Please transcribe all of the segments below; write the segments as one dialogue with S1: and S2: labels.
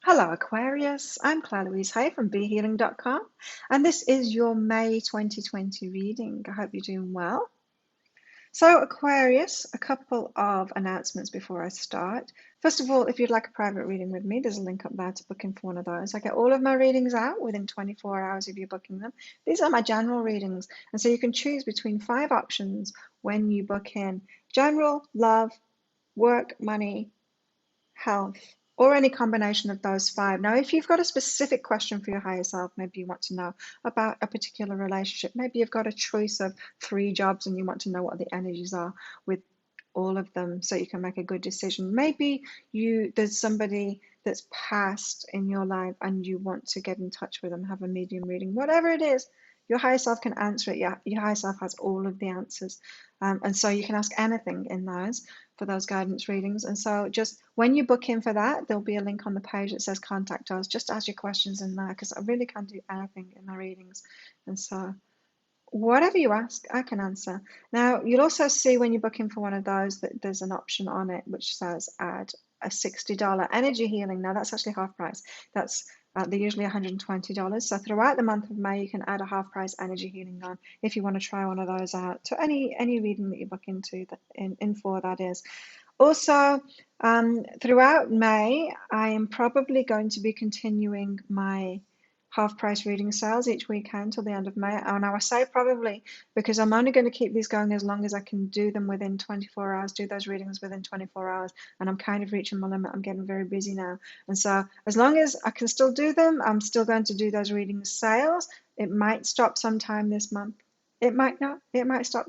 S1: Hello, Aquarius. I'm Claire Louise Hay from BeHealing.com, and this is your May 2020 reading. I hope you're doing well. So, Aquarius, a couple of announcements before I start. First of all, if you'd like a private reading with me, there's a link up there to book in for one of those. I get all of my readings out within 24 hours of you booking them. These are my general readings, and so you can choose between 5 options when you book in: general, love, work, money, health, or any combination of those 5. Now, if you've got a specific question for your higher self, maybe you want to know about a particular relationship, maybe you've got a choice of 3 jobs and you want to know what the energies are with all of them so you can make a good decision. Maybe there's somebody that's passed in your life and you want to get in touch with them, have a medium reading, whatever it is. Your higher self can answer it. Your higher self has all of the answers. And so you can ask anything in those for those guidance readings. And so just when you book in for that, there'll be a link on the page that says contact us. Just ask your questions in there because I really can't do anything in my readings. And so whatever you ask, I can answer. Now, you'll also see when you book in for one of those that there's an option on it which says add a $60 energy healing. Now, that's actually half price. They're usually $120. So throughout the month of May, you can add a half price energy healing on if you want to try one of those out to any reading that you book into in for, that is. Also, throughout May, I am probably going to be continuing my half price reading sales each weekend till the end of May. And I say probably because I'm only going to keep these going as long as I can do them within 24 hours, do those readings within 24 hours. And I'm kind of reaching my limit. I'm getting very busy now. And so as long as I can still do them, I'm still going to do those reading sales. It might stop sometime this month. It might not. It might stop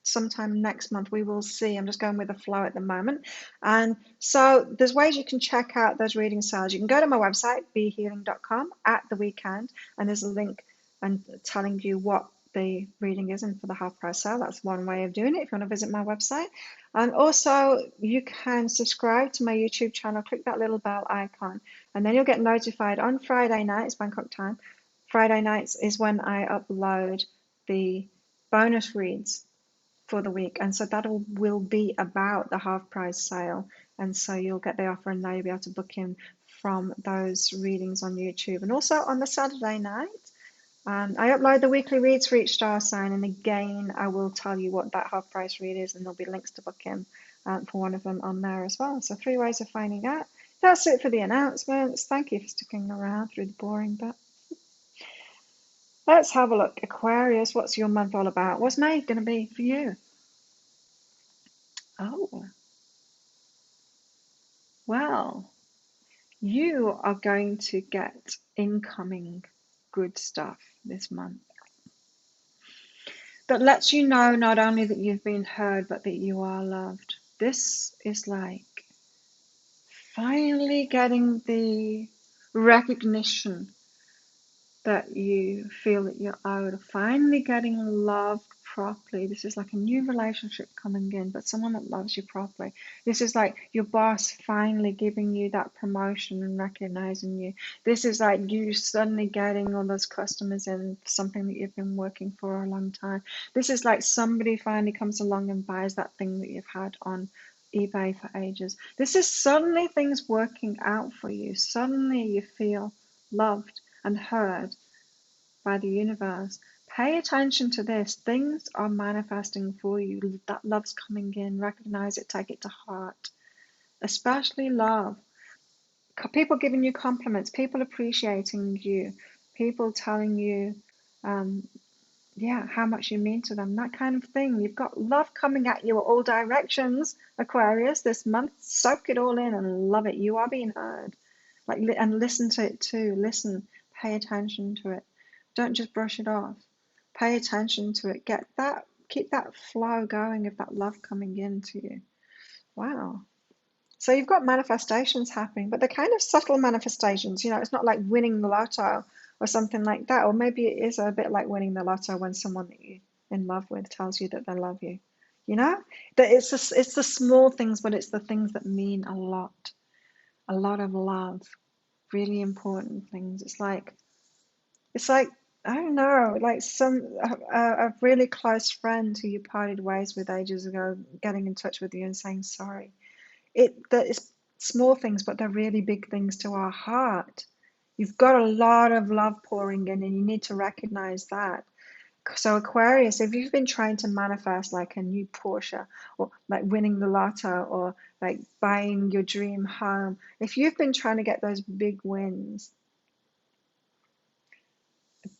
S1: sometime next month. We will see. I'm just going with the flow at the moment. And so there's ways you can check out those reading sales. You can go to my website, behealing.com, at the weekend, and there's a link and telling you what the reading is and for the half price sale. That's one way of doing it if you want to visit my website. And also you can subscribe to my YouTube channel, click that little bell icon, and then you'll get notified on Friday nights, Bangkok time. Friday nights is when I upload the bonus reads for the week, and so that will be about the half price sale, and so you'll get the offer and now you'll be able to book in from those readings on YouTube. And also on the Saturday night, I upload the weekly reads for each star sign, and again I will tell you what that half price read is, and there'll be links to book in for one of them on there as well. So 3 ways of finding out. That's it for the announcements. Thank you for sticking around through the boring bit. Let's have a look. Aquarius, what's your month all about? What's May going to be for you? Oh, well, you are going to get incoming good stuff this month that lets you know not only that you've been heard, but that you are loved. This is like finally getting the recognition that you feel that you're owed, finally getting loved properly. This is like a new relationship coming in, but someone that loves you properly. This is like your boss finally giving you that promotion and recognizing you. This is like you suddenly getting all those customers in for something that you've been working for a long time. This is like somebody finally comes along and buys that thing that you've had on eBay for ages. This is suddenly things working out for you. Suddenly you feel loved and heard by the universe. Pay attention to this. Things are manifesting for you. That love's coming in. Recognize it. Take it to heart. Especially love. People giving you compliments. People appreciating you. People telling you, how much you mean to them. That kind of thing. You've got love coming at you at all directions, Aquarius, this month. Soak it all in and love it. You are being heard. And listen to it too. Listen. Pay attention to it. Don't just brush it off. Pay attention to it. Keep that flow going of that love coming into you. Wow. So you've got manifestations happening, but they're kind of subtle manifestations. It's not like winning the lotto or something like that. Or maybe it is a bit like winning the lotto when someone that you're in love with tells you that they love you. That it's the small things, but it's the things that mean a lot. A lot of love. Really important things. It's like I don't know, like a really close friend who you parted ways with ages ago, getting in touch with you and saying sorry. That is Small things, but they're really big things to our heart. You've got a lot of love pouring in, and you need to recognize that. So Aquarius, if you've been trying to manifest like a new Porsche, or like winning the lotto, or like buying your dream home, if you've been trying to get those big wins,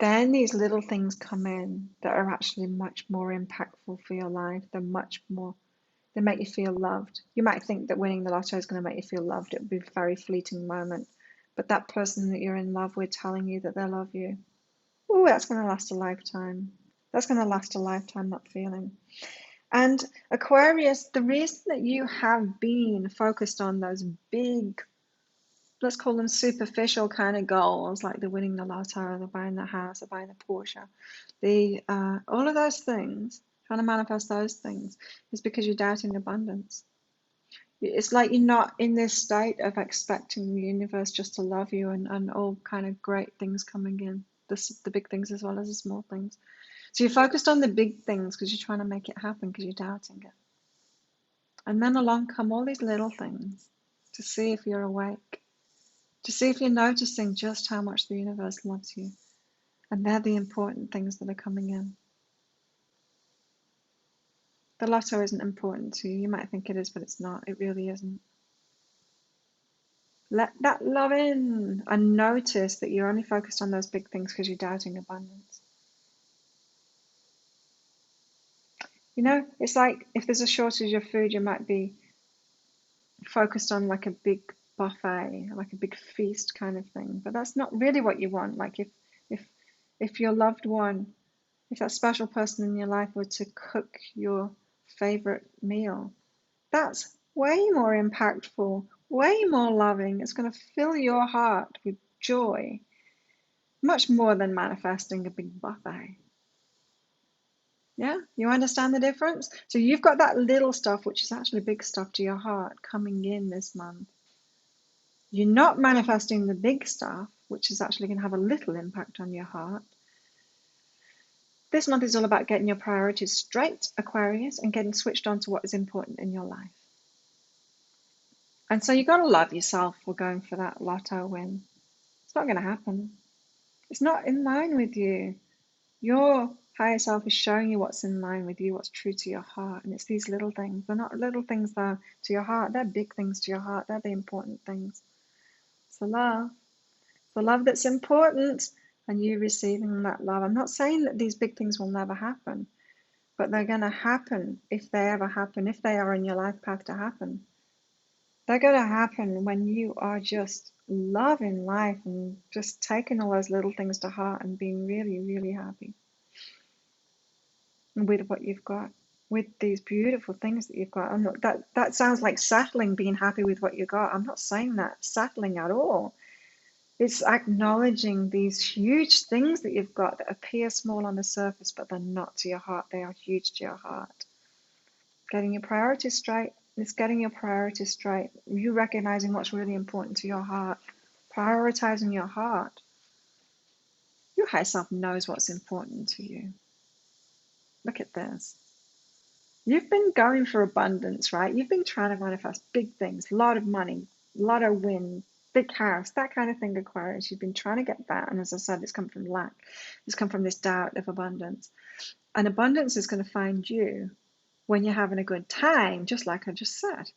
S1: then these little things come in that are actually much more impactful for your life. They're much more, they make you feel loved. You might think that winning the lotto is going to make you feel loved. It would be a very fleeting moment. But that person that you're in love with telling you that they love you, oh, that's going to last a lifetime. That's going to last a lifetime, that feeling. And Aquarius, the reason that you have been focused on those big, let's call them superficial kind of goals, like the winning the lotto, or the buying the house, or buying the Porsche, the all of those things, trying to manifest those things, is because you're doubting abundance. It's like you're not in this state of expecting the universe just to love you, and all kind of great things coming in, the big things as well as the small things. So you're focused on the big things because you're trying to make it happen because you're doubting it. And then along come all these little things to see if you're awake, to see if you're noticing just how much the universe loves you. And they're the important things that are coming in. The lotto isn't important to you. You might think it is, but it's not. It really isn't. Let that love in and notice that you're only focused on those big things because you're doubting abundance. You know, it's like if there's a shortage of food, you might be focused on like a big buffet, like a big feast kind of thing. But that's not really what you want. Like if if your loved one, if that special person in your life were to cook your favorite meal, that's way more impactful, way more loving. It's going to fill your heart with joy, much more than manifesting a big buffet. Yeah, you understand the difference? So you've got that little stuff, which is actually big stuff to your heart, coming in this month. You're not manifesting the big stuff, which is actually going to have a little impact on your heart. This month is all about getting your priorities straight, Aquarius, and getting switched on to what is important in your life. And so you've got to love yourself for going for that lotto win. It's not going to happen. It's not in line with you. Your higher self is showing you what's in line with you, what's true to your heart. And it's these little things. They're not little things though to your heart. They're big things to your heart. They're the important things. It's the love that's important, and you receiving that love. I'm not saying that these big things will never happen, but they're going to happen if they ever happen, if they are in your life path to happen. They're going to happen when you are just loving life and just taking all those little things to heart and being really, really happy with what you've got, with these beautiful things that you've got. I'm not, that sounds like settling, being happy with what you got. I'm not saying that settling at all. It's acknowledging these huge things that you've got that appear small on the surface, but they're not to your heart. They are huge to your heart. Getting your priorities straight. It's getting your priorities straight. You recognizing what's really important to your heart. Prioritizing your heart. Your higher self knows what's important to you. Look at this. You've been going for abundance, right? You've been trying to manifest big things, a lot of money, a lot of win, big house, that kind of thing, Aquarius. You've been trying to get that. And as I said, it's come from lack. It's come from this doubt of abundance. And abundance is going to find you when you're having a good time, just like I just said.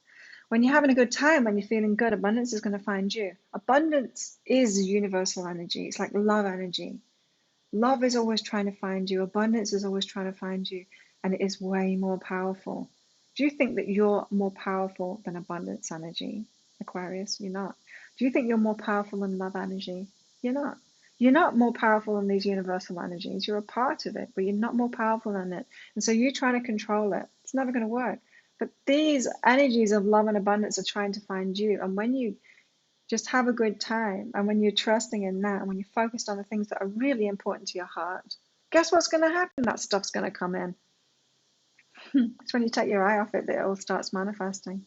S1: When you're having a good time, when you're feeling good, abundance is going to find you. Abundance is universal energy. It's like love energy. Love is always trying to find you. Abundance is always trying to find you. And it is way more powerful. Do you think that you're more powerful than abundance energy, Aquarius? You're not. Do you think you're more powerful than love energy? You're not. You're not more powerful than these universal energies. You're a part of it, but you're not more powerful than it. And so you're trying to control it. It's never going to work. But these energies of love and abundance are trying to find you. And when you just have a good time, and when you're trusting in that, and when you're focused on the things that are really important to your heart, guess what's going to happen? That stuff's going to come in. It's when you take your eye off it that it all starts manifesting.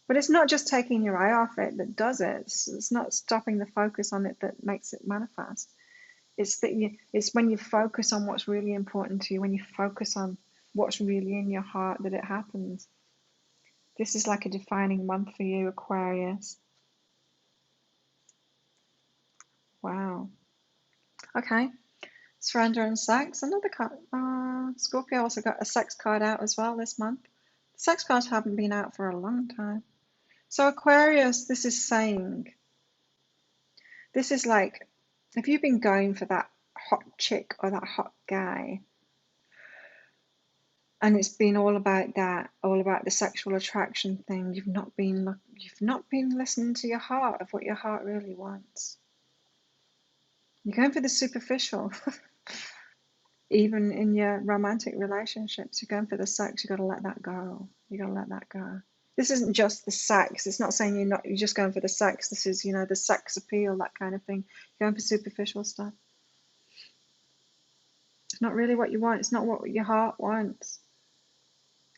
S1: But it's not just taking your eye off it that does it. It's not stopping the focus on it that makes it manifest. It's when you focus on what's really important to you, when you focus on what's really in your heart, that it happens. This is like a defining month for you, Aquarius. Wow. Okay. Surrender and sex. Another card. Scorpio also got a sex card out as well this month. Sex cards haven't been out for a long time. So Aquarius, this is saying, this is like, if you've been going for that hot chick or that hot guy, and it's been all about that, all about the sexual attraction thing, you've not been listening to your heart, of what your heart really wants. You're going for the superficial. Even in your romantic relationships, you're going for the sex, you got to let that go. You got to let that go. This isn't just the sex. It's not saying you're just going for the sex. This is, the sex appeal, that kind of thing. You're going for superficial stuff. It's not really what you want. It's not what your heart wants.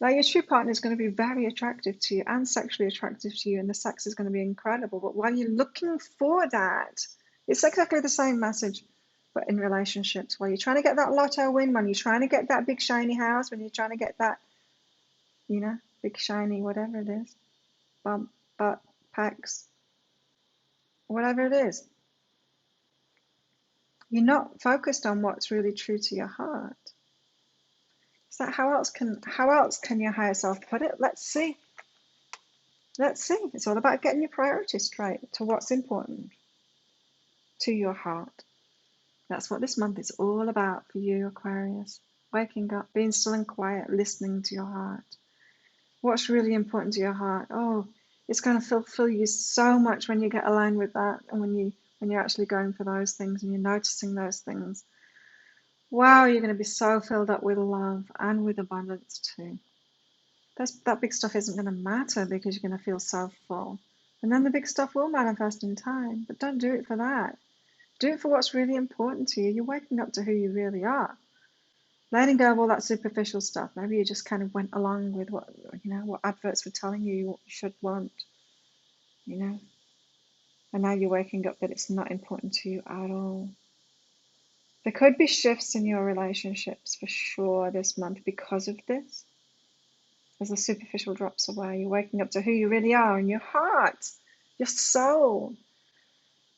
S1: Like, your true partner is going to be very attractive to you and sexually attractive to you, and the sex is going to be incredible. But while you're looking for that, it's exactly the same message, but in relationships. While you're trying to get that lotto win, when you're trying to get that big shiny house, when you're trying to get that, big shiny whatever it is, bump, butt, pecs, whatever it is, you're not focused on what's really true to your heart. So how else can your higher self put it? Let's see. It's all about getting your priorities straight to what's important to your heart. That's what this month is all about for you, Aquarius. Waking up, being still and quiet, listening to your heart. What's really important to your heart? Oh, it's going to fulfill you so much when you get aligned with that, and when you're actually going for those things and you're noticing those things. Wow, you're going to be so filled up with love and with abundance too. That big stuff isn't going to matter because you're going to feel so full. And then the big stuff will manifest in time, but don't do it for that. Do it for what's really important to you. You're waking up to who you really are. Letting go of all that superficial stuff. Maybe you just kind of went along with what adverts were telling you what you should want, And now you're waking up that it's not important to you at all. There could be shifts in your relationships for sure this month because of this. As the superficial drops away, you're waking up to who you really are, and your heart, your soul,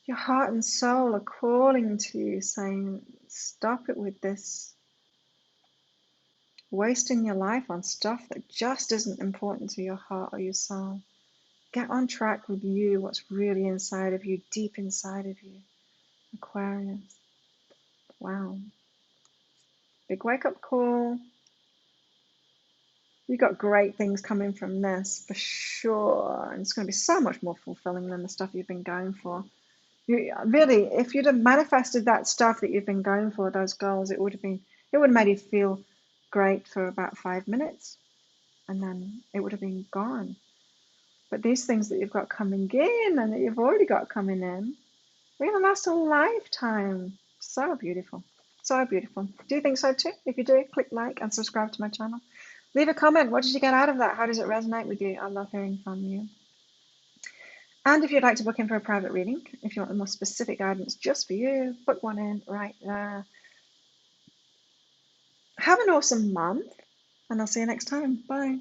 S1: your heart and soul are calling to you, saying, stop it with this. Wasting your life on stuff that just isn't important to your heart or your soul. Get on track with you, what's really inside of you, deep inside of you. Aquarius. Wow. Big wake-up call. You've got great things coming from this, for sure. And it's going to be so much more fulfilling than the stuff you've been going for. Really, if you'd have manifested that stuff that you've been going for, those goals, it would have made you feel great for about 5 minutes, and then it would have been gone. But these things that you've got coming in and that you've already got coming in, they're going to last a lifetime. So beautiful. So beautiful. Do you think so too? If you do, click like and subscribe to my channel. Leave a comment. What did you get out of that? How does it resonate with you? I love hearing from you. And if you'd like to book in for a private reading, if you want the more specific guidance just for you, book one in right there. Have an awesome month, and I'll see you next time. Bye.